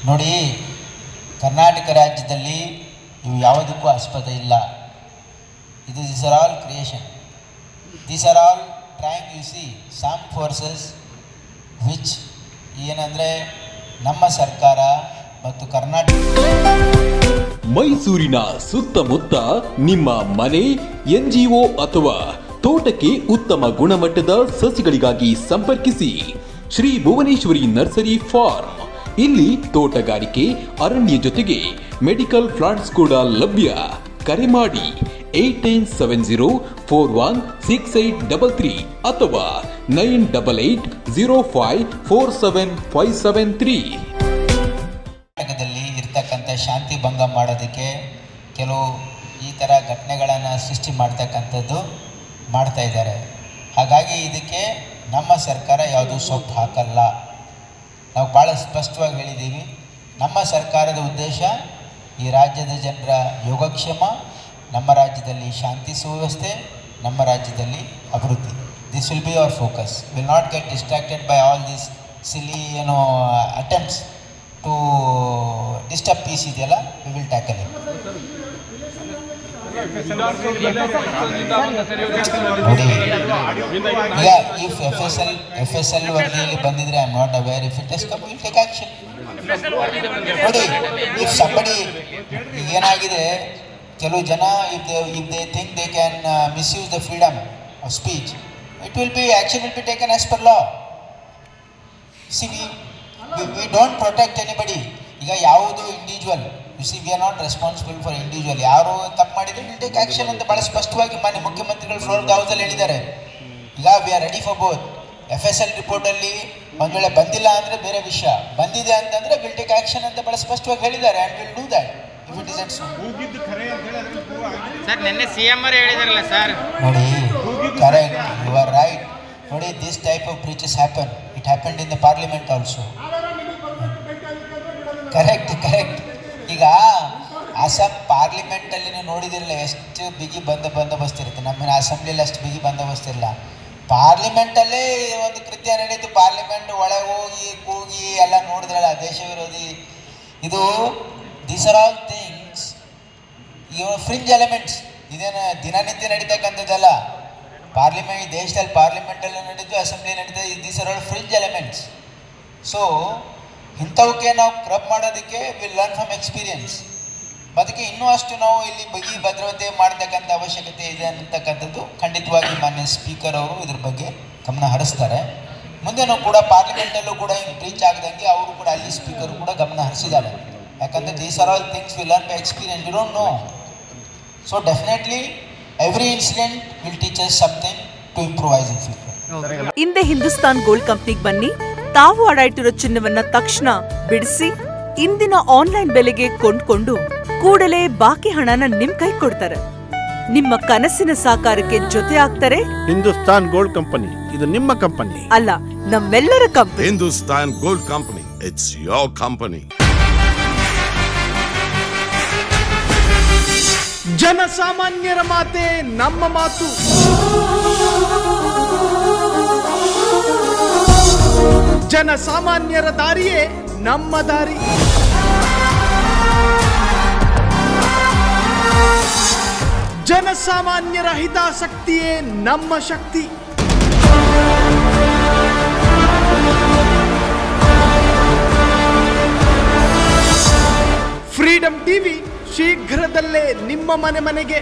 ನೋಡಿ, ಕರ್ನಾಟಕ ರಾಜ್ಯದಲ್ಲಿ ಇವು ಯಾವುದಕ್ಕೂ ಆಸ್ಪದ ಇಲ್ಲ. These are all creation. These are all trying, you see, some forces which ಏನಂದರೆ ನಮ್ಮ ಸರ್ಕಾರ ಮತ್ತು ಕರ್ನಾಟಕ ಮೈಸೂರಿನ ಸುತ್ತಮುತ್ತ ನಿಮ್ಮ ಮನೆ, NGO ಅಥವಾ ತೋಟಕ್ಕೆ ಉತ್ತಮ ಗುಣಮಟ್ಟದ ಸಸಿಗಳಿಗಾಗಿ ಸಂಪರ್ಕಿಸಿ ಶ್ರೀ ಭುವನೇಶ್ವರಿ ನರ್ಸರಿ ಫಾರ್ಮ್. ಇಲ್ಲಿ ತೋಟಗಾರಿಕೆ, ಅರಣ್ಯ ಜೊತೆಗೆ ಮೆಡಿಕಲ್ ಪ್ಲಾಂಟ್ಸ್ ಕೂಡ ಲಭ್ಯ. ಕರೆ ಮಾಡಿ 8970416833 ಅಥವಾ 9880547573. ಕರ್ನಾಟಕದಲ್ಲಿ ಇರ್ತಕ್ಕಂಥ ಶಾಂತಿ ಭಂಗ ಮಾಡೋದಕ್ಕೆ ಕೆಲವು ಈ ಥರ ಘಟನೆಗಳನ್ನು ಸೃಷ್ಟಿ ಮಾಡ್ತಕ್ಕಂಥದ್ದು ಮಾಡ್ತಾ ಇದ್ದಾರೆ. ಹಾಗಾಗಿ ಇದಕ್ಕೆ ನಮ್ಮ ಸರ್ಕಾರ ಯಾವುದೂ ಸೊಪ್ಪು ಹಾಕಲ್ಲ. ನಾವು ಭಾಳ ಸ್ಪಷ್ಟವಾಗಿ ಹೇಳಿದ್ದೀವಿ. ನಮ್ಮ ಸರ್ಕಾರದ ಉದ್ದೇಶ ಈ ರಾಜ್ಯದ ಜನರ ಯೋಗಕ್ಷೇಮ, ನಮ್ಮ ರಾಜ್ಯದಲ್ಲಿ ಶಾಂತಿ ಸುವ್ಯವಸ್ಥೆ, ನಮ್ಮ ರಾಜ್ಯದಲ್ಲಿ ಅಭಿವೃದ್ಧಿ. This will be our focus. Will not get distracted by all this silly attempts to disturb peace ಇದೆಯಲ್ಲ, ವಿ ವಿಲ್ ಟ್ಯಾಕಲ್ ಇಟ್. ನೋಡಿ, ಈಗ ಇಫ್ ಎಫ್ ಎಸ್ ಎಲ್ ವರದಿಯಲ್ಲಿ ಬಂದಿದ್ರೆ, I am not aware, if it is come will take action. ನೋಡಿ, if somebody ಏನಾಗಿದೆ, ಕೆಲವು ಜನ if they think they can misuse the freedom of speech, it will be action will be taken as per law. C we don't protect anybody. ಈಗ ಯಾವುದು individual, U C we are not responsible for individual. ಯಾರು ತಪ್ಪು ಮಾಡಿದ್ರೆ will take action ಅಂತ ಭಾಳ ಸ್ಪಷ್ಟವಾಗಿ ಮಾನ್ಯ ಮುಖ್ಯಮಂತ್ರಿಗಳು ಫ್ಲೋರ್ ಹೌಸಲ್ಲಿ ಹೇಳಿದ್ದಾರೆ. ಈಗ we are ready for both. FSL ರಿಪೋರ್ಟಲ್ಲಿ ಒಂದು ವೇಳೆ ಬಂದಿಲ್ಲ ಅಂದರೆ ಬೇರೆ ವಿಷಯ, ಬಂದಿದೆ ಅಂತಂದರೆ ವಿಲ್ ಟೇಕ್ ಆಕ್ಷನ್ ಅಂತ ಭಾಳ ಸ್ಪಷ್ಟವಾಗಿ ಹೇಳಿದ್ದಾರೆ. And will do that if it is at sir. ನಿನ್ನೆ CM ಅವರು ಹೇಳಿದಾರಲ್ಲ ಸರ್. ನೋಡಿ, ಕರೆಕ್ಟ್, ಯು ಆರ್ ರೈಟ್. ನೋಡಿ, this type of breaches happen. It happened in the parliament also. Correct. ಈಗ ಅಸ್ಸಾಂ ಪಾರ್ಲಿಮೆಂಟಲ್ಲಿ ನೀವು ನೋಡಿದಿರಲ್ಲ ಎಷ್ಟು ಬಿಗಿ ಬಂದೋಬಸ್ತ್ ಇರುತ್ತೆ. ನಮ್ಮ ಅಸೆಂಬ್ಲಿಯಲ್ಲಿ ಅಷ್ಟು ಬಿಗಿ ಬಂದೋಬಸ್ತ್ ಇಲ್ಲ. ಪಾರ್ಲಿಮೆಂಟಲ್ಲೇ ಒಂದು ಕೃತ್ಯ ನಡೀತು. ಪಾರ್ಲಿಮೆಂಟ್ ಒಳಗೆ ಹೋಗಿ ಕೂಗಿ ಎಲ್ಲ ನೋಡಿದ್ರಲ್ಲ, ದೇಶ ವಿರೋಧಿ. ಇದು ದೀಸ್ ಆರ್ ಆಲ್ ಥಿಂಗ್ಸ್, ಇವು ಫ್ರಿಂಜ್ ಎಲಿಮೆಂಟ್ಸ್. ಇದೇನು ದಿನನಿತ್ಯ ನಡೀತಕ್ಕಂಥದ್ದಲ್ಲ. ಪಾರ್ಲಿಮೆಂಟ್, ದೇಶದಲ್ಲಿ ಪಾರ್ಲಿಮೆಂಟಲ್ಲೂ ನಡೀತು, ಅಸೆಂಬ್ಲಿ ನಡೀತದೆ. These are all fringe elements. So ಇಂಥವಕ್ಕೆ ನಾವು ಕ್ರಬ್ ಮಾಡೋದಕ್ಕೆ ವಿಲ್ ಲರ್ನ್ ಫ್ರಮ್ ಎಕ್ಸ್ಪೀರಿಯನ್ಸ್. ಅದಕ್ಕೆ ಇನ್ನೂ ಅಷ್ಟು ನಾವು ಇಲ್ಲಿ ಬಿಗಿ ಭದ್ರತೆ ಮಾಡತಕ್ಕಂಥ ಅವಶ್ಯಕತೆ ಇದೆ ಅಂತಕ್ಕಂಥದ್ದು ಖಂಡಿತವಾಗಿ ಮಾನ್ಯ ಸ್ಪೀಕರ್ ಅವರು ಇದ್ರ ಬಗ್ಗೆ ಗಮನ ಹರಿಸ್ತಾರೆ. ಮುಂದೆನೂ ಕೂಡ ಪಾರ್ಲಿಮೆಂಟಲ್ಲೂ ಕೂಡ ಹಿಂಗೆ ರೀಚ್ ಆಗದಂಗೆ ಅವರು ಕೂಡ ಅಲ್ಲಿ ಸ್ಪೀಕರ್ ಕೂಡ ಗಮನ ಹರಿಸಿದ್ದಾರೆ. ಯಾಕಂದರೆ these are all things will learn by experience. You don't know. So definitely every incident will teach us something to improvise in future. ಹಿಂದೆ ಹಿಂದೂಸ್ತಾನ್ ಗೋಲ್ಡ್ ಕಂಪ್ನಿಗೆ ಬನ್ನಿ. ತಾವು ಅಡಾಯ್ತಿರೋ ಚಿನ್ನವನ್ನ ತಕ್ಷಣ ಬಿಡಿಸಿ ಇಂದಿನ ಆನ್ಲೈನ್ ಬೆಲೆಗೆ ಕೊಂಡ್ಕೊಂಡು ಕೂಡಲೇ ಬಾಕಿ ಹಣನ ನಿಮ್ ಕೈ ಕೊಡ್ತಾರೆ. ನಿಮ್ಮ ಕನಸಿನ ಸಾಕಾರಕ್ಕೆ ಜೊತೆ ಆಗ್ತಾರೆ ಹಿಂದೂಸ್ತಾನ್ ಗೋಲ್ಡ್ ಕಂಪನಿ. ಇದು ನಿಮ್ಮ ಕಂಪನಿ ಅಲ್ಲ, ನಮ್ಮೆಲ್ಲರ company. Hindustan gold company, it's your company. ಜನಸಾಮಾನ್ಯರ ಮಾತೆ ನಮ್ಮ ಮಾತು. ಜನಸಾಮಾನ್ಯರ ದಾರಿಯೇ ನಮ್ಮ ದಾರಿ. ಜನಸಾಮಾನ್ಯರ ಹಿತಾಸಕ್ತಿಯೇ ನಮ್ಮ ಶಕ್ತಿ. ಫ್ರೀಡಂ ಟಿವಿ ಶೀಘ್ರದಲ್ಲೇ ನಿಮ್ಮ ಮನೆಗೆ.